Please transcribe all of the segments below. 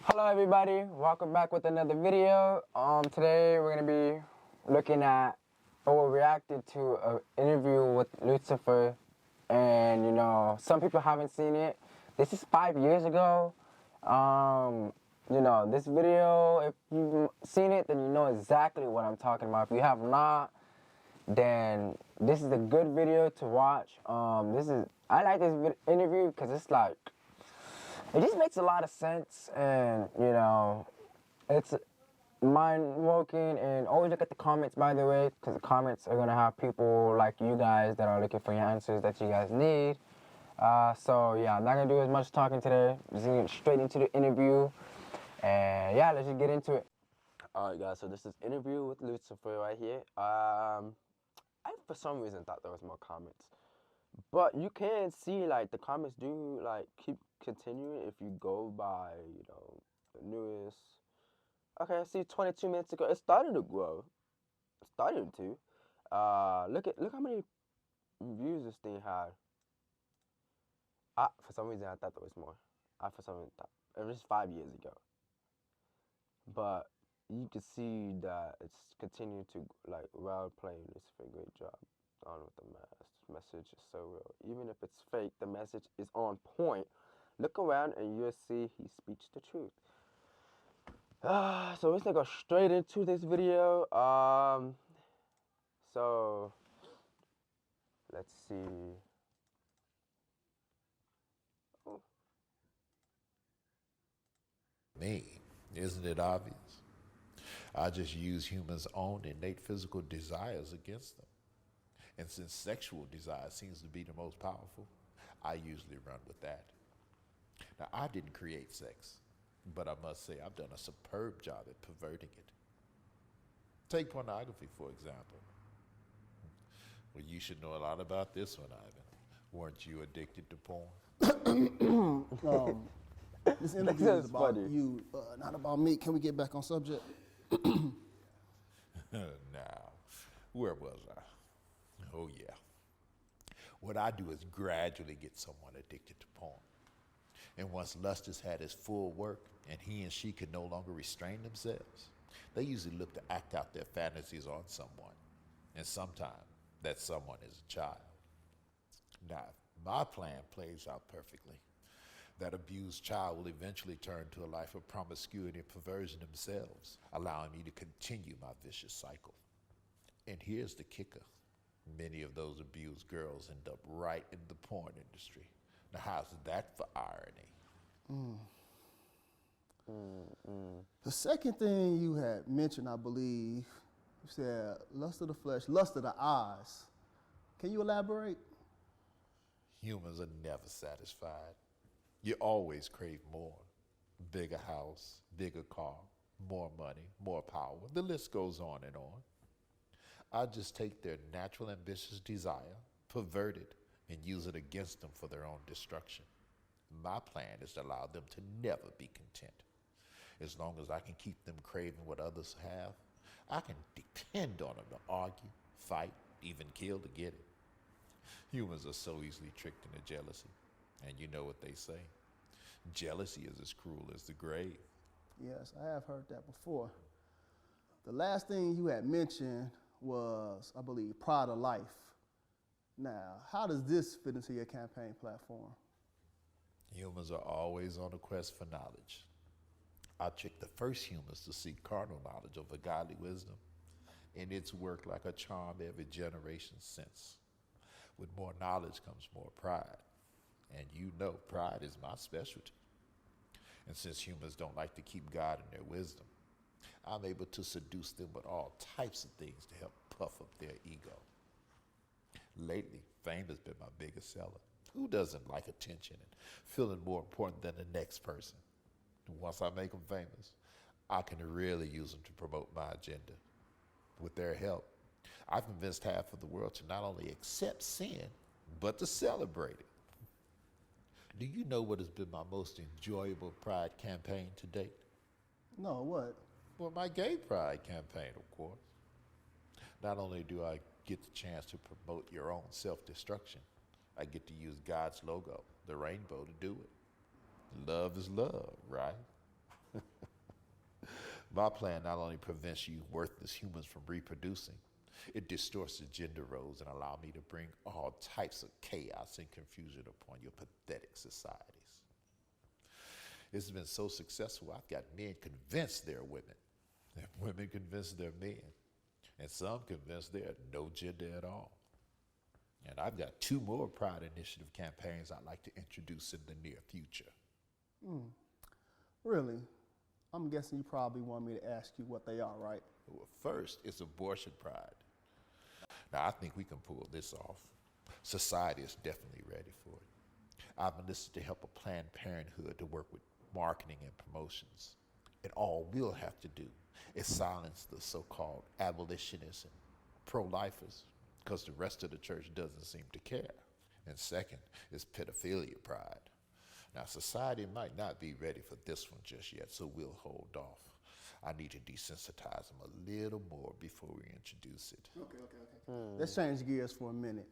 Hello everybody, welcome back with another video. Today we're gonna be looking at or reacting to an interview with Lucifer, and some people haven't seen it. This is 5 years ago. This video, if you've seen it, then you know exactly what I'm talking about. If you have not, then this is a good video to watch. I like this interview because it just makes a lot of sense, and it's mind-woking. And always look at the comments, by the way, because the comments are gonna have people like you guys that are looking for your answers that you guys need. So yeah, I'm not gonna do as much talking today. Just gonna get straight into the interview, and yeah, let's just get into it. All right, guys. So this is interview with Lucifer right here. I for some reason thought there was more comments. But you can see like the comments do like keep continuing if you go by, the newest. Okay, I see 22 minutes ago. It started to grow. It started to. Look how many views this thing had. For some reason I thought there was more. I for some reason thought it was 5 years ago. But you can see that it's continuing to like well playing this for a great job. On with the message is so real. Even if it's fake, the message is on point. Look around and you'll see he speaks the truth. So we're gonna go straight into this video. So let's see. Oh. Me, isn't it obvious? I just use humans' own innate physical desires against them. And since sexual desire seems to be the most powerful, I usually run with that. Now, I didn't create sex, but I must say I've done a superb job at perverting it. Take pornography, for example. Well, you should know a lot about this one, Ivan. Weren't you addicted to porn? This interview is about you, not about me. Can we get back on subject? Now, where was I? Oh, yeah. What I do is gradually get someone addicted to porn. And once lust has had its full work and he and she can no longer restrain themselves, they usually look to act out their fantasies on someone. And sometimes that someone is a child. Now, if my plan plays out perfectly, that abused child will eventually turn to a life of promiscuity and perversion themselves, allowing me to continue my vicious cycle. And here's the kicker. Many of those abused girls end up right in the porn industry. Now, how's that for irony? The second thing you had mentioned, I believe, you said lust of the flesh, lust of the eyes. Can you elaborate? Humans are never satisfied. You always crave more. Bigger house, bigger car, more money, more power. The list goes on and on. I just take their natural ambitious desire, pervert it, and use it against them for their own destruction. My plan is to allow them to never be content. As long as I can keep them craving what others have, I can depend on them to argue, fight, even kill to get it. Humans are so easily tricked into jealousy. And you know what they say. Jealousy is as cruel as the grave. Yes, I have heard that before. The last thing you had mentioned was, I believe, pride of life. Now, how does this fit into your campaign platform? Humans are always on a quest for knowledge. I trick the first humans to seek carnal knowledge over godly wisdom, and it's worked like a charm every generation since. With more knowledge comes more pride, and you know pride is my specialty. And since humans don't like to keep God in their wisdom, I'm able to seduce them with all types of things to help puff up their ego. Lately, fame has been my biggest seller. Who doesn't like attention and feeling more important than the next person? Once I make them famous, I can really use them to promote my agenda. With their help, I've convinced half of the world to not only accept sin, but to celebrate it. Do you know what has been my most enjoyable pride campaign to date? No, what? Well, my gay pride campaign, of course. Not only do I get the chance to promote your own self-destruction, I get to use God's logo, the rainbow, to do it. Love is love, right? My plan not only prevents you worthless humans from reproducing, it distorts the gender roles and allows me to bring all types of chaos and confusion upon your pathetic societies. It's been so successful, I've got men convinced they're women, and women convinced they're men, and some convinced they're no gender at all. And I've got 2 more Pride Initiative campaigns I'd like to introduce in the near future. Really? I'm guessing you probably want me to ask you what they are, right? Well, first, it's abortion pride. Now, I think we can pull this off. Society is definitely ready for it. I've enlisted to help a Planned Parenthood to work with marketing and promotions. And all we'll have to do is silence the so-called abolitionists and pro-lifers, because the rest of the church doesn't seem to care. And second is pedophilia pride. Now, society might not be ready for this one just yet, so we'll hold off. I need to desensitize them a little more before we introduce it. Okay. Let's change gears for a minute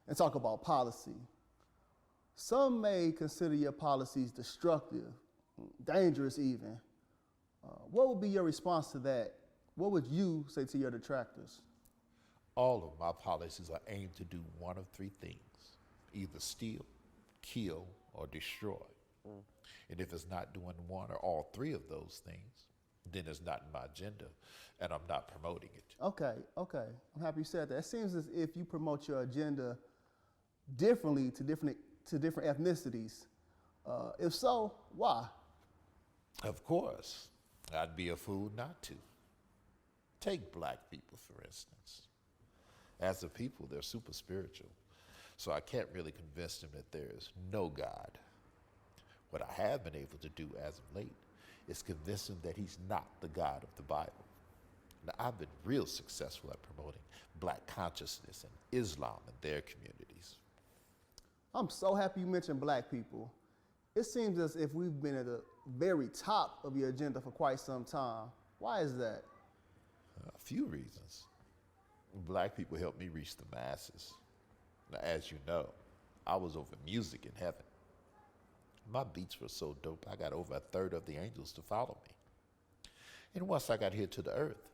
and talk about policy. Some may consider your policies destructive, dangerous even. What would be your response to that? What would you say to your detractors? All of my policies are aimed to do one of 3 things: either steal, kill, or destroy. And if it's not doing one or all 3 of those things, then it's not in my agenda, and I'm not promoting it. Okay. I'm happy you said that. It seems as if you promote your agenda differently to different ethnicities. If so, why? Of course, I'd be a fool not to. Take black people, for instance. As a people, they're super spiritual, so I can't really convince them that there is no God. What I have been able to do as of late is convince them that he's not the God of the Bible. Now, I've been real successful at promoting black consciousness and Islam in their communities. I'm so happy you mentioned black people. It seems as if we've been at the very top of your agenda for quite some time. Why is that? A few reasons. Black people help me reach the masses. Now, as you know, I was over music in heaven. My beats were so dope, I got over 1/3 of the angels to follow me. And once I got here to the earth,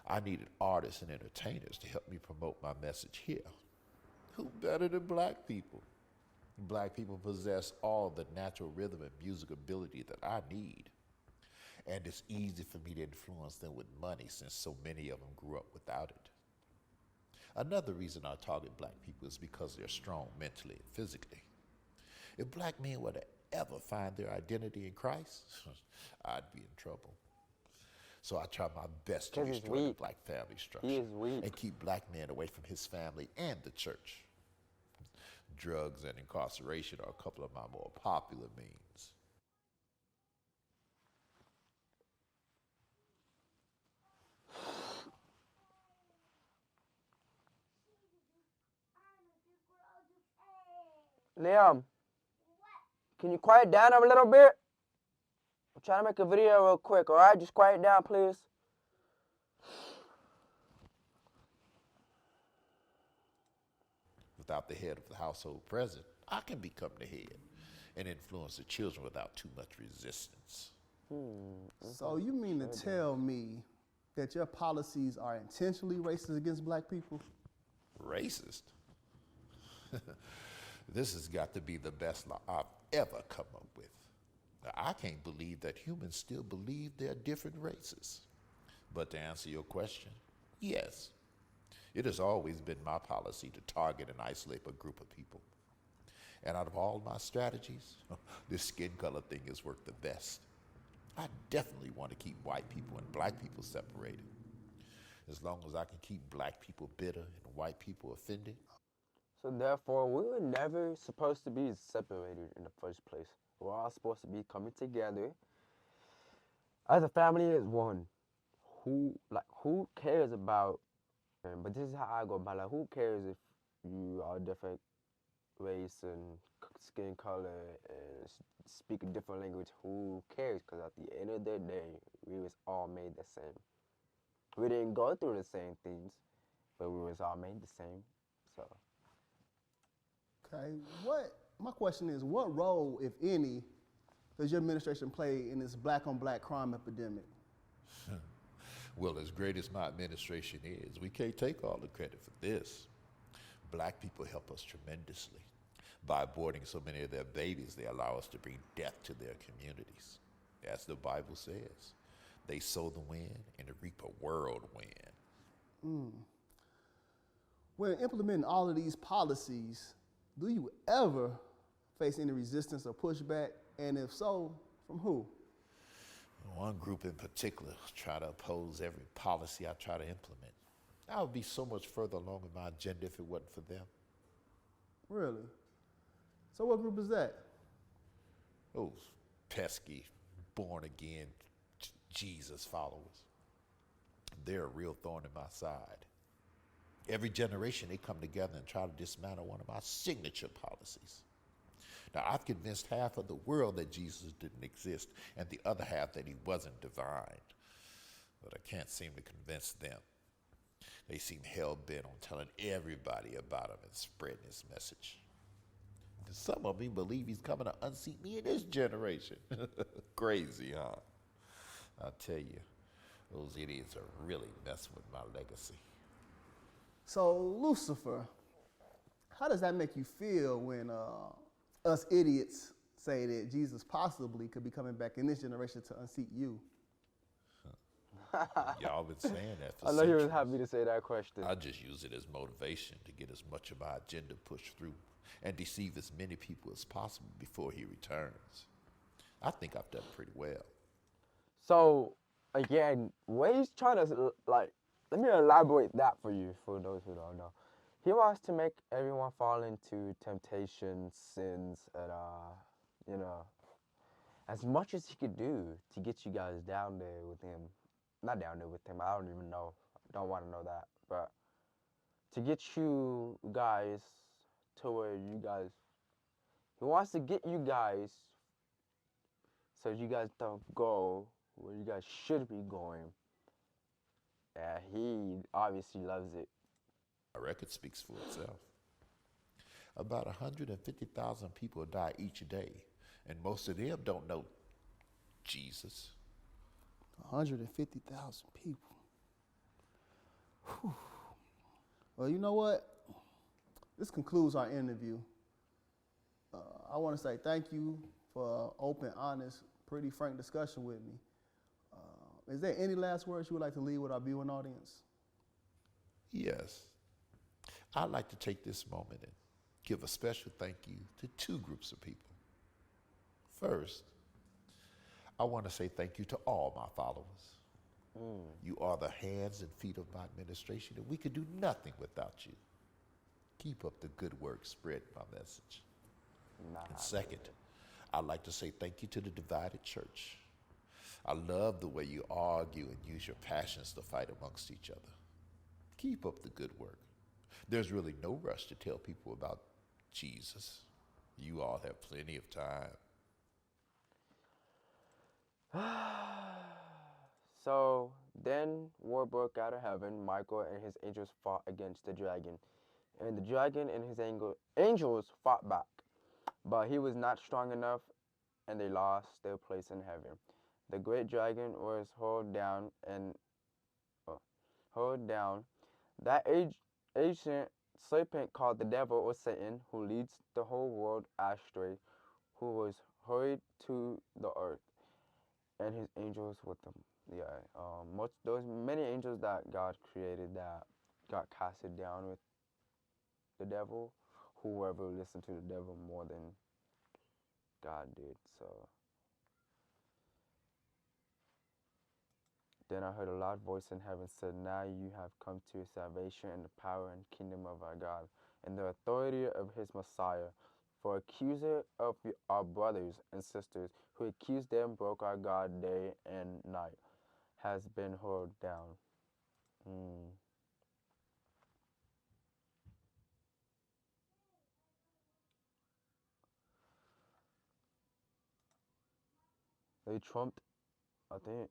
I needed artists and entertainers to help me promote my message here. Who better than black people? Black people possess all the natural rhythm and music ability that I need. And it's easy for me to influence them with money, since so many of them grew up without it. Another reason I target black people is because they're strong mentally and physically. If black men were to ever find their identity in Christ, I'd be in trouble. So I try my best to destroy the black family structure. He is weak. And keep black men away from his family and the church. Drugs and incarceration are a couple of my more popular means. Liam, can you quiet down a little bit? I'm trying to make a video real quick, alright? Just quiet down, please. Without the head of the household present, I can become the head and influence the children without too much resistance. So you mean to tell me that your policies are intentionally racist against black people? Racist? This has got to be the best law I've ever come up with. Now, I can't believe that humans still believe there are different races. But to answer your question, yes. It has always been my policy to target and isolate a group of people. And out of all my strategies, this skin color thing has worked the best. I definitely want to keep white people and black people separated. As long as I can keep black people bitter and white people offended. So therefore, we were never supposed to be separated in the first place. We're all supposed to be coming together as a family as one. Who cares about, but this is how I go about it. Who cares if you are different race and skin color and speak a different language? Who cares? Because at the end of the day, we was all made the same. We didn't go through the same things, but we was all made the same. So. Okay, my question is, what role, if any, does your administration play in this black on black crime epidemic? Well, as great as my administration is, we can't take all the credit for this. Black people help us tremendously. By aborting so many of their babies, they allow us to bring death to their communities. As the Bible says, they sow the wind and reap a whirlwind. When implementing all of these policies, do you ever face any resistance or pushback? And if so, from who? One group in particular try to oppose every policy I try to implement. I would be so much further along in my agenda if it wasn't for them. Really? So what group is that? Those pesky, born again Jesus followers. They're a real thorn in my side. Every generation they come together and try to dismantle one of my signature policies. Now, I've convinced half of the world that Jesus didn't exist and the other half that he wasn't divine. But I can't seem to convince them. They seem hell-bent on telling everybody about him and spreading his message. And some of them believe he's coming to unseat me in this generation. Crazy, huh? I tell you, those idiots are really messing with my legacy. So Lucifer, how does that make you feel when us idiots say that Jesus possibly could be coming back in this generation to unseat you? Y'all been saying that for I know he was centuries. happy to say that question. I just use it as motivation to get as much of my agenda pushed through and deceive as many people as possible before he returns. I think I've done pretty well. So, again, what he's trying to, like, let me elaborate that for you, for those who don't know. He wants to make everyone fall into temptation, sins, and, you know, as much as he could do to get you guys down there with him. Not down there with him, I don't even know. I don't want to know that. But to get you guys to where you guys, he wants to get you guys so you guys don't go where you guys should be going. Yeah, he obviously loves it. My record speaks for itself. About 150,000 people die each day, and most of them don't know Jesus. 150,000 people. Whew. Well, you know what? This concludes our interview. I want to say thank you for open, honest, pretty frank discussion with me. Is there any last words you would like to leave with our viewing audience? Yes. I'd like to take this moment and give a special thank you to two groups of people. First, I want to say thank you to all my followers. You are the hands and feet of my administration, and we could do nothing without you. Keep up the good work spreading my message. And second, I'd like to say thank you to the divided church. I love the way you argue and use your passions to fight amongst each other. Keep up the good work. There's really no rush to tell people about Jesus. You all have plenty of time. So then war broke out of heaven. Michael and his angels fought against the dragon. And the dragon and his angels fought back. But he was not strong enough, and they lost their place in heaven. The great dragon was hurled down That ancient serpent called the devil or Satan, who leads the whole world astray, who was hurried to the earth, and his angels with them. Those many angels that God created that got casted down with the devil. Whoever listened to the devil more than God did. So then I heard a loud voice in heaven said, "Now you have come to salvation and the power and kingdom of our God, and the authority of his Messiah. For accuser of our brothers and sisters who accused them broke our God day and night has been hurled down." They trumped, I don't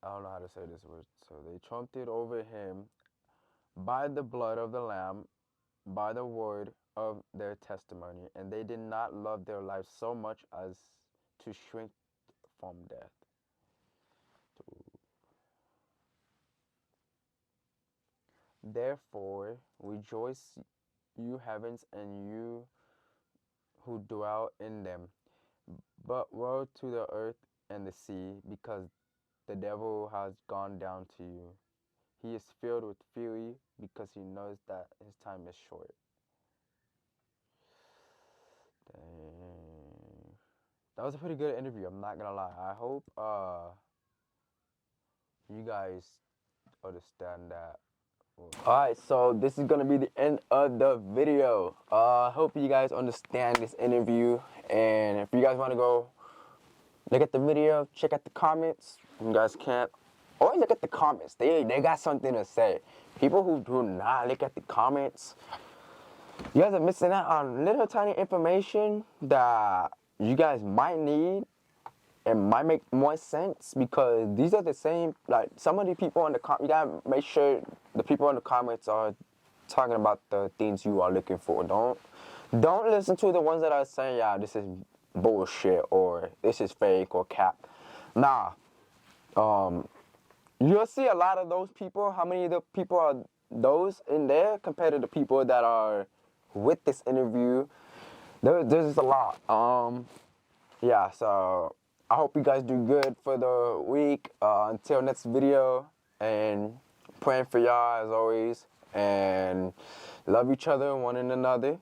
know how to say this word. So they trumpeted over him by the blood of the Lamb, by the word of their testimony, and they did not love their lives so much as to shrink from death. Therefore, rejoice, you heavens, and you who dwell in them. But woe to the earth and the sea, because the devil has gone down to you. He is filled with fury because he knows that his time is short. Dang. That was a pretty good interview, I'm not gonna lie. I hope you guys understand that. Alright, so this is gonna be the end of the video. I hope you guys understand this interview, and if you guys wanna go look at the video, check out the comments. You guys can't always look at the comments. They got something to say. People who do not look at the comments, you guys are missing out on little tiny information that you guys might need and might make more sense, because these are the same, like some of the people in the you gotta make sure the people in the comments are talking about the things you are looking for. Don't listen to the ones that are saying, yeah, this is bullshit or this is fake or cap. Nah. You'll see a lot of those people. How many of the people are those in there compared to the people that are with this interview? There's just a lot. Yeah, so I hope you guys do good for the week. Until next video, and praying for y'all as always, and love each other, one and another.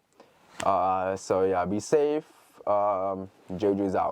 So yeah, be safe. Jojo's out.